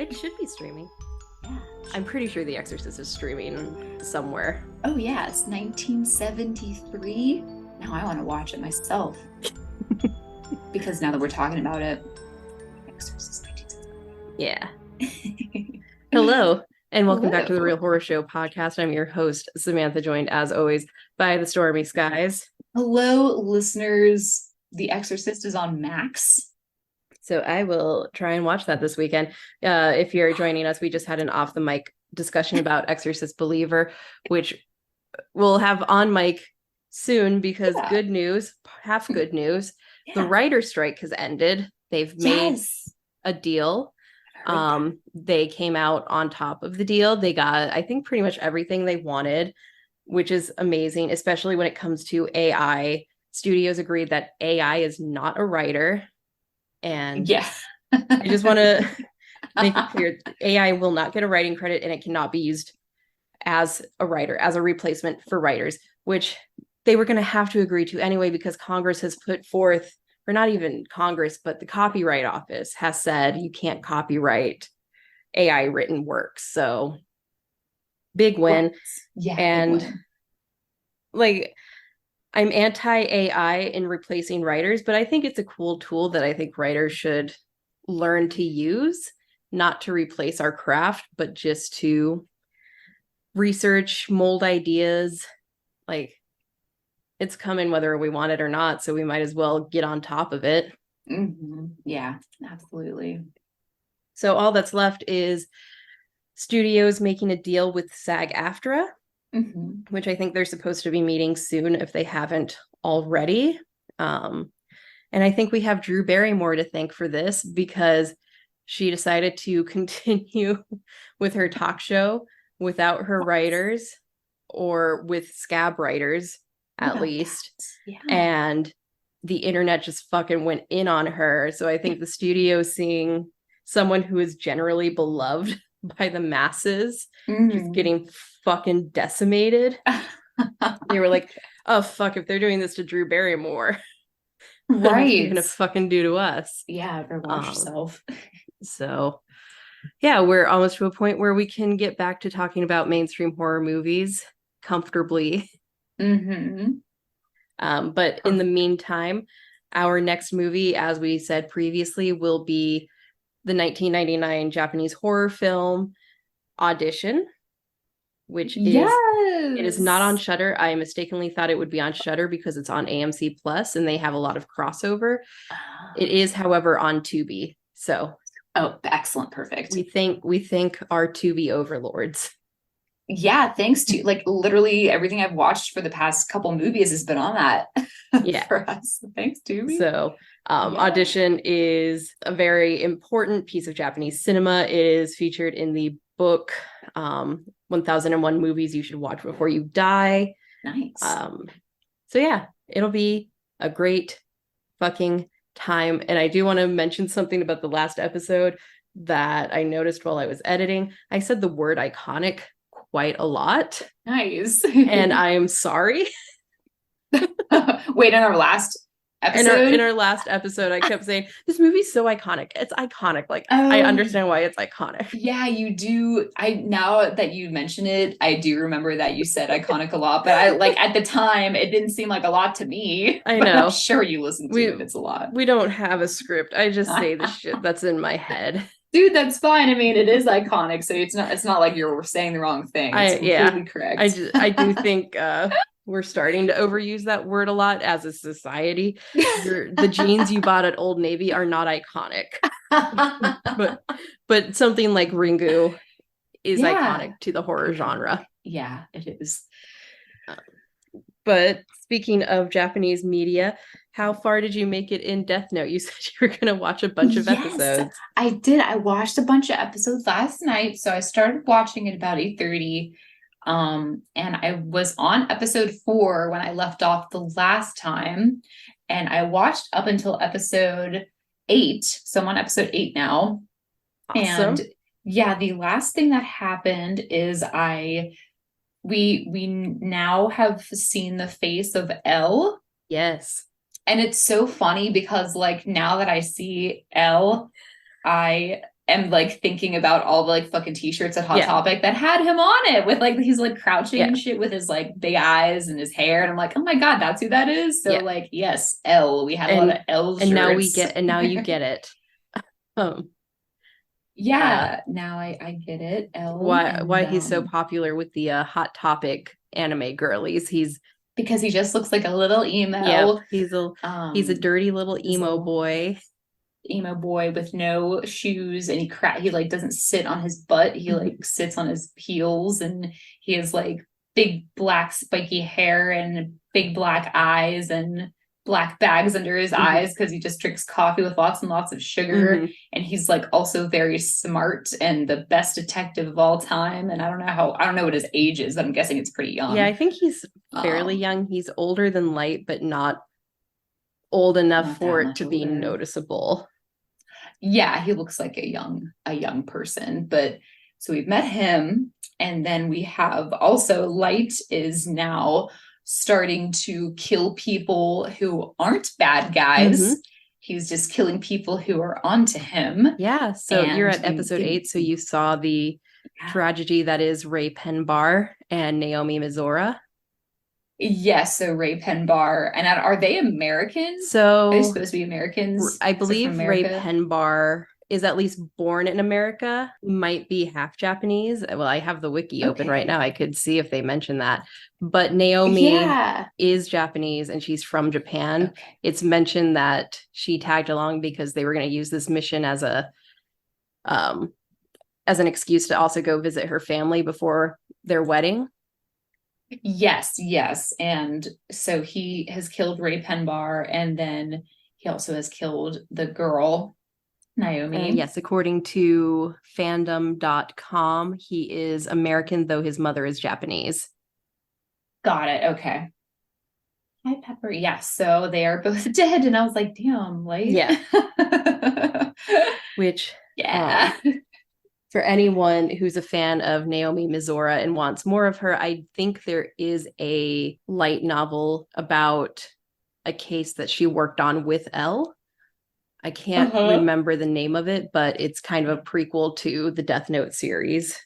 It should be streaming. Yeah. I'm pretty sure The Exorcist is streaming somewhere. Oh, yeah. It's 1973. Now I want to watch it myself. Because now that we're talking about it, Exorcist 1973. Yeah. Hello, and welcome back to the Hello. Real Horror Show podcast. I'm your host, Samantha, joined as always by the Stormy Skies. Hello, listeners. The Exorcist is on Max. So I will try and watch that this weekend. If you're joining us, we just had an off the mic discussion about Exorcist Believer, which we'll have on mic soon because good news, half good news. The writer strike has ended. They've made a deal. They came out on top of the deal. They got, I think, pretty much everything they wanted, which is amazing, especially when it comes to AI. Studios agreed that AI is not a writer. And I just want to make it clear, AI will not get a writing credit and it cannot be used as a writer, as a replacement for writers, which they were going to have to agree to anyway, because Congress has put forth, or not even Congress, but the Copyright Office has said you can't copyright AI written works. So big win. Yeah. And like, I'm anti-AI in replacing writers, but I think it's a cool tool that I think writers should learn to use, not to replace our craft, but just to research, mold ideas. Like, it's coming whether we want it or not, so we might as well get on top of it. Mm-hmm. Yeah, absolutely. So all that's left is studios making a deal with SAG-AFTRA, which I think they're supposed to be meeting soon if they haven't already. And I think we have Drew Barrymore to thank for this, because she decided to continue with her talk show without her writers, or with scab writers at least. And the internet just fucking went in on her. So I think the studio, seeing someone who is generally beloved by the masses just getting fucking decimated, they were like, oh fuck, if they're doing this to Drew Barrymore, what are they gonna fucking do to us? Yeah, better watch yourself. So yeah, we're almost to a point where we can get back to talking about mainstream horror movies comfortably. But in the meantime, our next movie, as we said previously, will be the 1999 Japanese horror film Audition, which is it is not on Shudder. I mistakenly thought it would be on Shudder because it's on AMC Plus and they have a lot of crossover. It is, however, on Tubi. So excellent, perfect. We thank our Tubi overlords. Yeah, thanks to like literally everything I've watched for the past couple movies has been on that. For us. Thanks, Tubi. So Audition is a very important piece of Japanese cinema. It is featured in the book 1001 Movies You Should Watch Before You Die. Nice. So yeah, it'll be a great fucking time. And I do want to mention something about the last episode that I noticed while I was editing. I said the word iconic quite a lot. Nice. And I am sorry. Wait, in our last episode? In our last episode, I kept saying, this movie's so iconic. It's iconic. Like, I understand why it's iconic. Yeah, you do. Now that you mention it, I do remember that you said iconic a lot, but I like at the time, it didn't seem like a lot to me. I know. I'm sure you listen to it. It's a lot. We don't have a script. I just say the shit that's in my head. Dude, that's fine. I mean, it is iconic, so it's not like you're saying the wrong thing. It's completely correct. I do think we're starting to overuse that word a lot as a society. The jeans you bought at Old Navy are not iconic. but something like Ringu is iconic to the horror genre. Yeah, it is. But speaking of Japanese media, how far did you make it in Death Note? You said you were going to watch a bunch of episodes. I did. I watched a bunch of episodes last night. So I started watching at about 8:30. And I was on episode 4 when I left off the last time. And I watched up until episode 8. So I'm on episode 8 now. Awesome. And yeah, the last thing that happened is we now have seen the face of Elle. Yes. And it's so funny because like now that I see Elle, I am like thinking about all the like fucking t-shirts at Hot Yeah. Topic that had him on it with like he's like crouching Yeah. and shit with his like big eyes and his hair, and I'm like, oh my god, that's who that is. So Yeah. like, yes, L. We had a lot of L shirts. And now you get it. Yeah, now I get it. L. Why he's so popular with the Hot Topic anime girlies. He's because he just looks like a little emo. Yeah, he's a dirty little emo boy. Emo boy with no shoes, and he like doesn't sit on his butt. He like sits on his heels, and he has like big black spiky hair and big black eyes and black bags under his eyes because he just drinks coffee with lots and lots of sugar. And he's like also very smart and the best detective of all time. And I don't know what his age is. I'm guessing it's pretty young. Yeah, I think he's fairly young. He's older than Light, but not old enough for it to be noticeable. Yeah, he looks like a young person. But so we've met him, and then we have also Light is now starting to kill people who aren't bad guys. He's just killing people who are onto him. Yeah, so you're at episode 8, so you saw the tragedy that is Ray Penbar and Naomi Mizora. Yes, so Ray Penbar. And are they Americans? So are they supposed to be Americans? I believe Ray Penbar is at least born in America, might be half Japanese. Well, I have the wiki open right now. I could see if they mention that. But Naomi is Japanese and she's from Japan. It's mentioned that she tagged along because they were going to use this mission as an excuse to also go visit her family before their wedding. Yes. And so he has killed Ray Penbar, and then he also has killed the girl, Naomi. Yes, according to fandom.com, he is American, though his mother is Japanese. Got it. Okay. Hi, Pepper. Yes, so they are both dead. And I was like, damn, Light. Yeah. Which, for anyone who's a fan of Naomi Mizora and wants more of her, I think there is a light novel about a case that she worked on with Elle. I can't remember the name of it, but it's kind of a prequel to the Death Note series.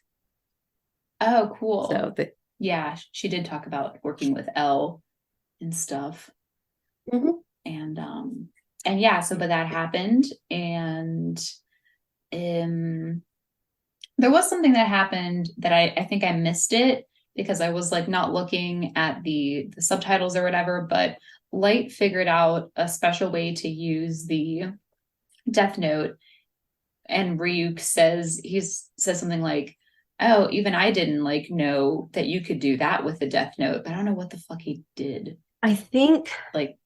Oh, cool. So yeah, she did talk about working with Elle and stuff. And yeah, so but that happened, and there was something that happened that I think I missed it because I was like not looking at the subtitles or whatever, but Light figured out a special way to use the Death Note, and Ryuk says something like, oh, even I didn't like know that you could do that with the Death Note, but I don't know what the fuck he did. I think like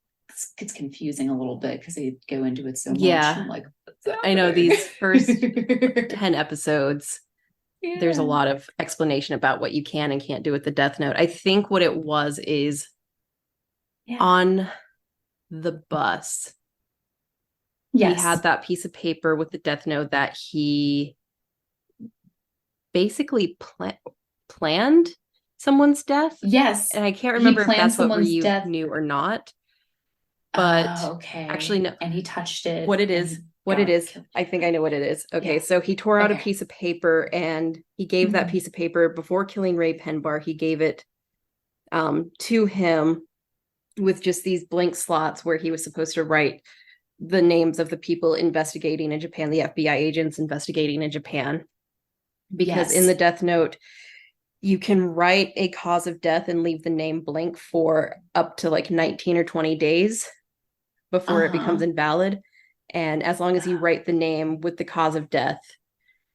it's confusing a little bit because they go into it so much. Yeah, I'm like, I know these first 10 episodes, there's a lot of explanation about what you can and can't do with the Death Note. I think what it was is on the bus, he had that piece of paper with the Death Note that he basically planned someone's death. Yes. And I can't remember if that's what Ryuk knew or not. But actually, no. And he touched it. What it is, I think I know what it is. Okay, so he tore out a piece of paper and he gave that piece of paper before killing Ray Penbar. He gave it to him with just these blank slots where he was supposed to write the names of the people investigating in Japan, the FBI agents investigating in Japan. Because in the Death Note, you can write a cause of death and leave the name blank for up to like 19 or 20 days before it becomes invalid. And as long as you write the name with the cause of death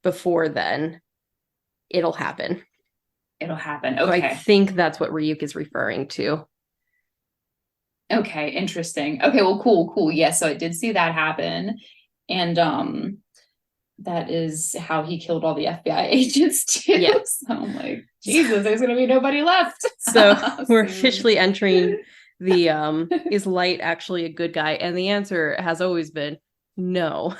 before then, it'll happen. Okay. So I think that's what Ryuk is referring to. Okay, interesting. Okay, well, cool. Yeah, so I did see that happen. And that is how he killed all the FBI agents too. Yeah. So I'm like, Jesus, there's gonna be nobody left. So we're officially entering the is Light actually a good guy? And the answer has always been no.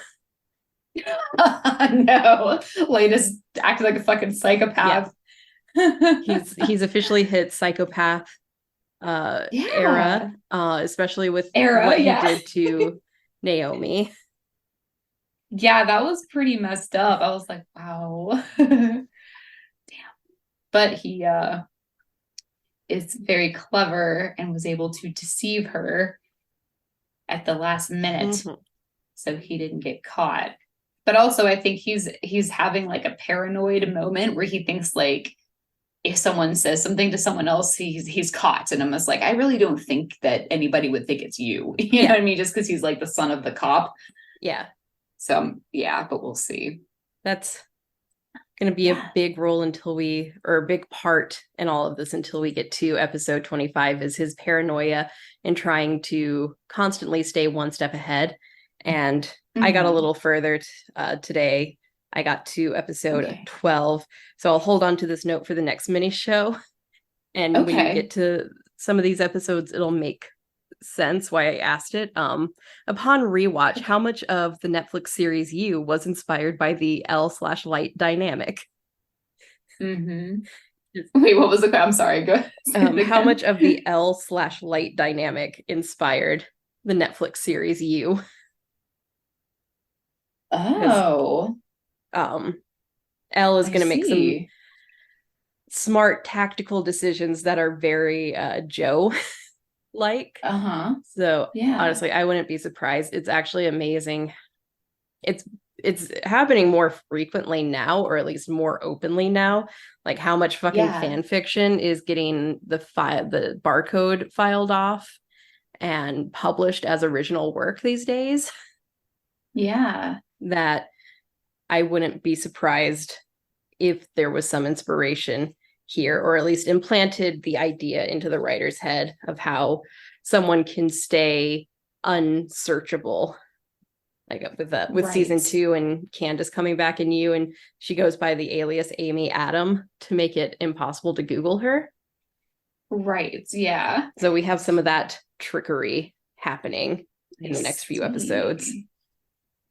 No. Light is acting like a fucking psychopath. Yeah. He's officially hit psychopath era, especially with what he did to Naomi. Yeah, that was pretty messed up. I was like, wow. Damn. But he is very clever and was able to deceive her at the last minute, Mhm. so he didn't get caught. But also I think he's having like a paranoid moment where he thinks like if someone says something to someone else, he's caught. And I'm just like, I really don't think that anybody would think it's you. You know Yeah. what I mean? Just because he's like the son of the cop. Yeah. So yeah, but we'll see. That's going to be a Yeah. big role or a big part in all of this until we get to episode 25 is his paranoia and trying to constantly stay one step ahead. And I got a Mhm. little further today. I got to episode Okay. 12. So I'll hold on to this note for the next mini show. And when you Okay. get to some of these episodes, it'll make sense why I asked it. Upon rewatch, how Okay. much of the Netflix series You was inspired by the L/Light dynamic? Mm-hmm. Wait, what was the? I'm sorry. Go say it How again. much of the L/Light dynamic inspired the Netflix series You? Because Oh, um, L is I going to make some see. smart tactical decisions that are very Joe like. Uh-huh. So Yeah. honestly, I wouldn't be surprised. It's actually amazing. It's it's happening more frequently now, or at least more openly now. Like how much fucking Yeah. fan fiction is getting the barcode filed off and published as original work these days, Yeah. that I wouldn't be surprised if there was some inspiration here, or at least implanted the idea into the writer's head of how someone can stay unsearchable. Like with Right. season 2 and Candace coming back in You, and she goes by the alias Amy Adam to make it impossible to Google her. Right. Yeah. So we have some of that trickery happening I in the next few episodes. see.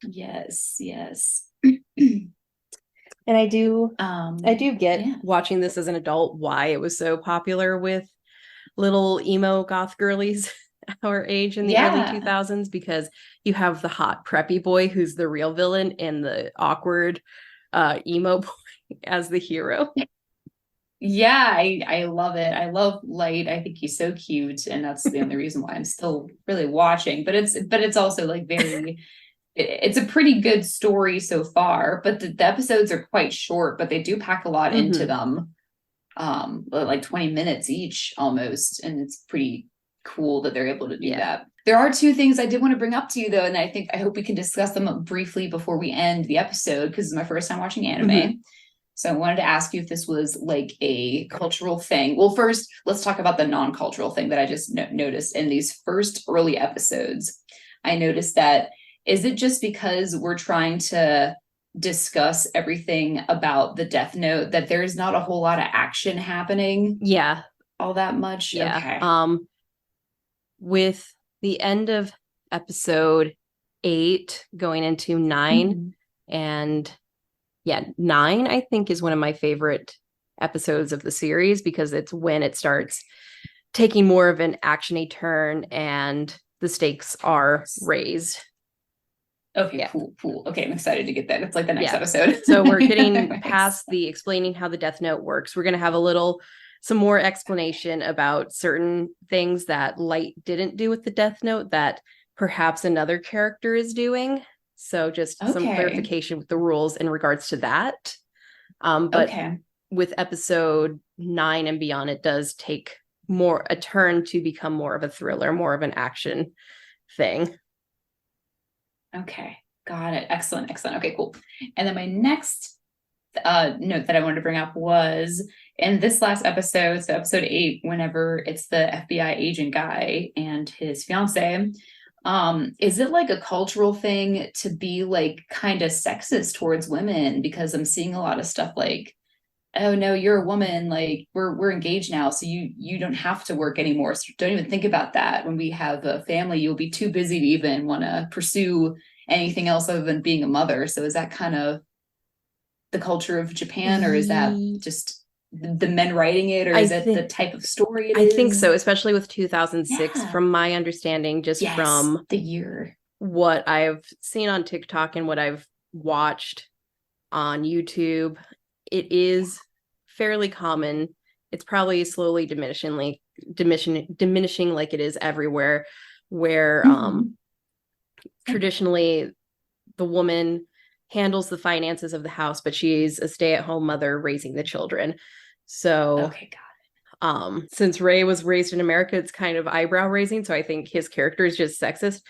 Yes. Yes. And I do get Yeah. watching this as an adult why it was so popular with little emo goth girlies our age in the early Yeah. 2000s, because you have the hot preppy boy who's the real villain and the awkward emo boy as the hero. Yeah, I love it. I love Light. I think he's so cute, and that's the only reason why I'm still really watching. But it's also like it's a pretty good story so far, but the episodes are quite short, but they do pack a lot into Mm-hmm. them. Like 20 minutes each almost, and it's pretty cool that they're able to do Yeah. that. There are two things I did want to bring up to you though, and I hope we can discuss them briefly before we end the episode because it's my first time watching anime. Mm-hmm. So I wanted to ask you if this was like a cultural thing. Well, first, let's talk about the non-cultural thing that I just noticed in these first early episodes. I noticed that, is it just because we're trying to discuss everything about the Death Note that there's not a whole lot of action happening Yeah. all that much? Yeah. Okay. With the end of episode 8 going into 9, Mhm. and yeah, 9 I think is one of my favorite episodes of the series, because it's when it starts taking more of an actiony turn and the stakes are raised. Okay, Yeah. cool. Okay, I'm excited to get that. It's like the next Yeah. episode. So we're getting past the explaining how the Death Note works. We're going to have some more explanation about certain things that Light didn't do with the Death Note that perhaps another character is doing. So just some Okay. clarification with the rules in regards to that. But Okay. with episode 9 and beyond, it does take more a turn to become more of a thriller, more of an action thing. Okay. Got it. Excellent. Okay, cool. And then my next note that I wanted to bring up was in this last episode, so episode 8, whenever it's the FBI agent guy and his fiance, is it like a cultural thing to be like kind of sexist towards women? Because I'm seeing a lot of stuff like, oh no, you're a woman, like we're engaged now, so you don't have to work anymore, so don't even think about that. When we have a family, you'll be too busy to even want to pursue anything else other than being a mother. So is that kind of the culture of Japan, or is that just the men writing it, or I is it the think type of story it I think so, is? especially with 2006, Yeah. from my understanding, just Yes, from the year. what I've seen on TikTok and what I've watched on YouTube. It is fairly common. It's probably slowly diminishing like it is everywhere, where traditionally the woman handles the finances of the house, but she's a stay-at-home mother raising the children. So Okay, got it. Since Ray was raised in America, it's kind of eyebrow raising. So I think his character is just sexist.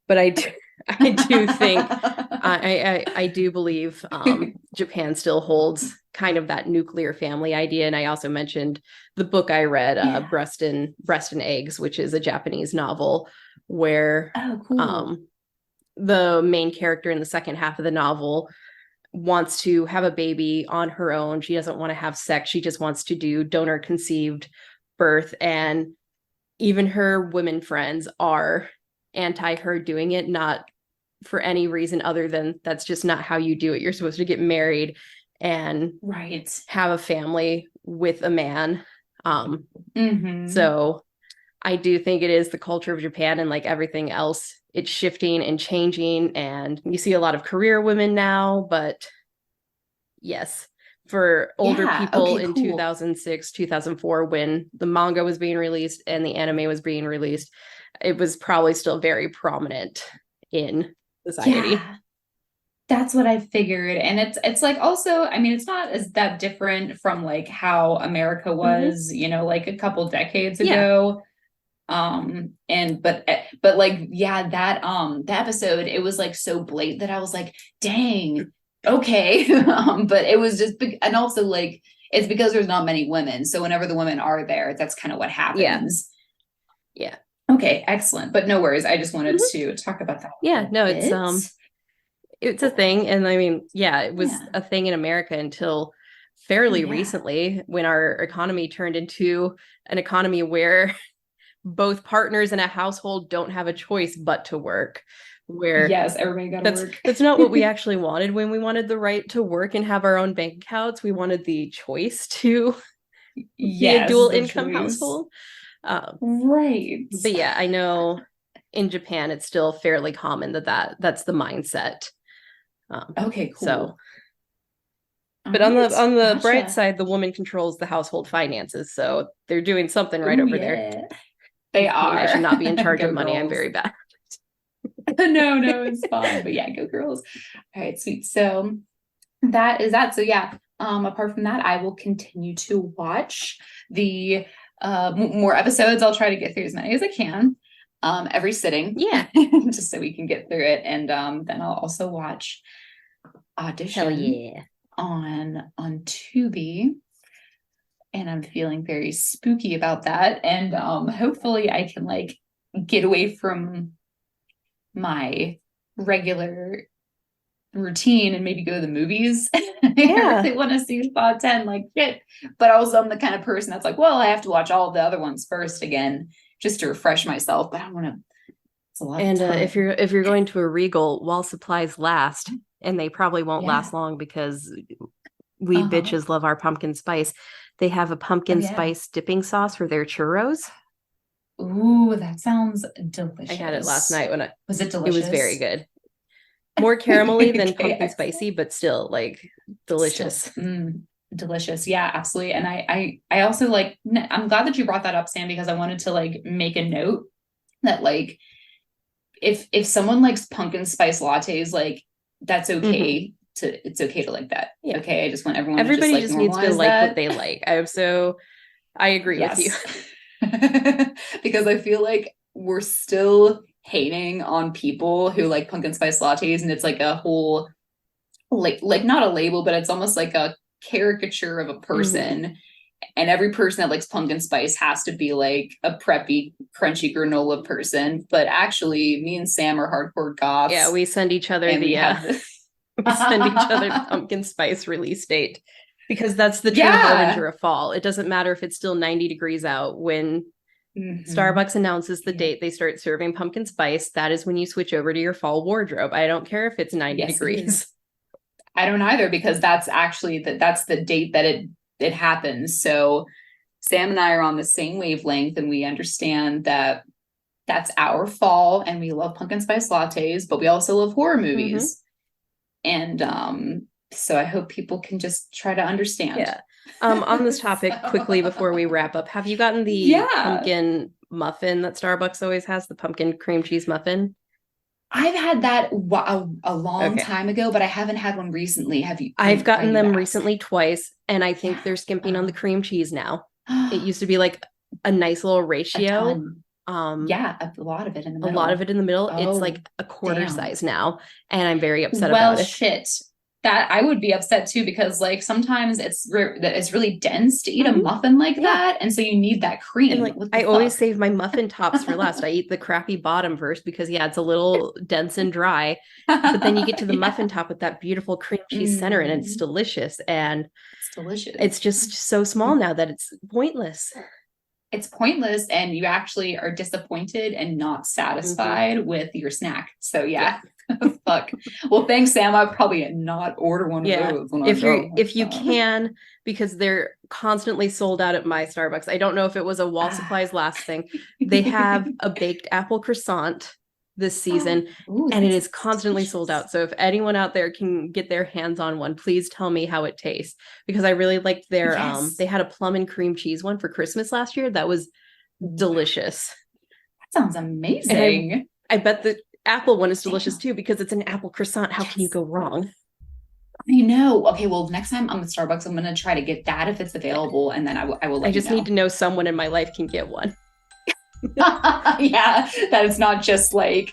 But I do think I do believe Japan still holds kind of that nuclear family idea. And I also mentioned the book I read, Breast and Eggs, which is a Japanese novel where the main character in the second half of the novel wants to have a baby on her own. She doesn't want to have sex. She just wants to do donor conceived birth. And even her women friends are anti her doing it, not for any reason other than that's just not how you do it. You're supposed to get married and have a family with a man. So I do think it is the culture of Japan, and like everything else, it's shifting and changing, and you see a lot of career women now. But yes, for older people in 2006, 2004, when the manga was being released and the anime was being released, it was probably still very prominent in society. Yeah, that's what I figured. And it's like, also, I mean, it's not as that different from like how America was, you know, like a couple decades ago. But like, yeah, that episode, it was like so blatant that I was like, dang, okay. But it was just, and also like, it's because there's not many women. So whenever the women are there, that's kind of what happens. Yeah. Okay, excellent. But no worries. I just wanted to talk about that. Yeah, no, it's a thing. And I mean, yeah, it was a thing in America until fairly recently, when our economy turned into an economy where both partners in a household don't have a choice but to work. Where everybody got to work. That's not what we actually wanted when we wanted the right to work and have our own bank accounts. We wanted the choice to be a dual income household. Right. But yeah, I know in Japan it's still fairly common that's the mindset. Okay, cool. So, but on the bright side, the woman controls the household finances, so they're doing something right over there. They are. I should not be in charge of money. Girls. I'm very bad. No, it's fine. But yeah, go girls. All right, sweet. So that is that. So yeah, apart from that, I will continue to watch the more episodes. I'll try to get through as many as I can every sitting. Yeah. Just so we can get through it. And then I'll also watch Audition on Tubi. And I'm feeling very spooky about that. And hopefully I can like get away from my regular routine and maybe go to the movies. I really want to see Spa 10 like shit. But also I'm the kind of person that's like, well, I have to watch all of the other ones first again just to refresh myself. But I want to. It's a lot. And if you're going to a Regal, while supplies last, and they probably won't last long because we bitches love our pumpkin spice. They have a pumpkin spice dipping sauce for their churros. Ooh, that sounds delicious. I had it last night was it delicious? It was very good. More caramelly than pumpkin spicy, but still like delicious. Delicious. Yeah, absolutely. And I also like, I'm glad that you brought that up, Sam, because I wanted to like make a note that like, if someone likes pumpkin spice lattes, like that's okay. It's okay to like that. Yeah. Okay. I just want everybody just needs to like what they like. I agree with you. Because I feel like we're still hating on people who like pumpkin spice lattes, and it's like a whole like not a label, but it's almost like a caricature of a person. And every person that likes pumpkin spice has to be like a preppy, crunchy granola person. But actually, me and Sam are hardcore goths. Yeah, we send each other we send each other the pumpkin spice release date, because that's the true harbinger of fall. It doesn't matter if it's still 90 degrees out. When Starbucks announces the date they start serving pumpkin spice, that is when you switch over to your fall wardrobe. I don't care if it's 90 degrees. I don't either, because that's actually that's the date that it happens. So Sam and I are on the same wavelength, and we understand that that's our fall, and we love pumpkin spice lattes, but we also love horror movies. And so I hope people can just try to understand. Yeah. On this topic, quickly before we wrap up, have you gotten the pumpkin muffin that Starbucks always has, the pumpkin cream cheese muffin? I've had that a long time ago, but I haven't had one recently. Have you? I've gotten them recently twice, and I think they're skimping on the cream cheese now. It used to be like a nice little ratio. A lot of it in the middle. A lot of it in the middle. It's like a quarter size now, and I'm very upset about it. Shit. That I would be upset too, because like sometimes it's really dense to eat a muffin like that, and so you need that cream. And like I always save my muffin tops for last. I eat the crappy bottom first because it's a little dense and dry, but then you get to the muffin top with that beautiful cream cheese center, and it's delicious. And it's delicious. It's just so small now that it's pointless. It's pointless, and you actually are disappointed and not satisfied with your snack. So yeah. Fuck. Well, thanks, Sam. I'll probably not order one of those when if you can, because they're constantly sold out at my Starbucks. I don't know if it was a wall supplies last thing. They have a baked apple croissant this season, and it is constantly sold out. So if anyone out there can get their hands on one, please tell me how it tastes, because I really liked their they had a plum and cream cheese one for Christmas last year. That was delicious. That sounds amazing. I bet the apple one is delicious too, because it's an apple croissant. How can you go wrong? I know. Okay, well, next time I'm at Starbucks, I'm going to try to get that if it's available, and then I will let I just need to know someone in my life can get one. Yeah, that it's not just like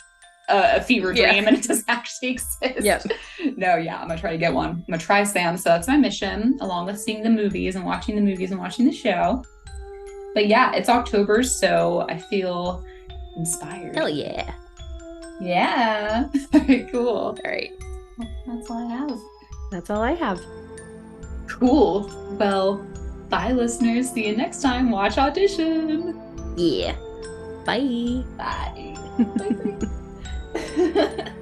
a fever dream and it doesn't actually exist. Yep. No, yeah, I'm going to try to get one. I'm going to try Sam. So that's my mission, along with seeing the movies and watching the show. But yeah, it's October, so I feel inspired. Hell yeah. Yeah. Very cool. All right. That's all I have. That's all I have. Cool. Well, bye, listeners. See you next time. Watch Audition. Yeah. Bye. Bye. Bye.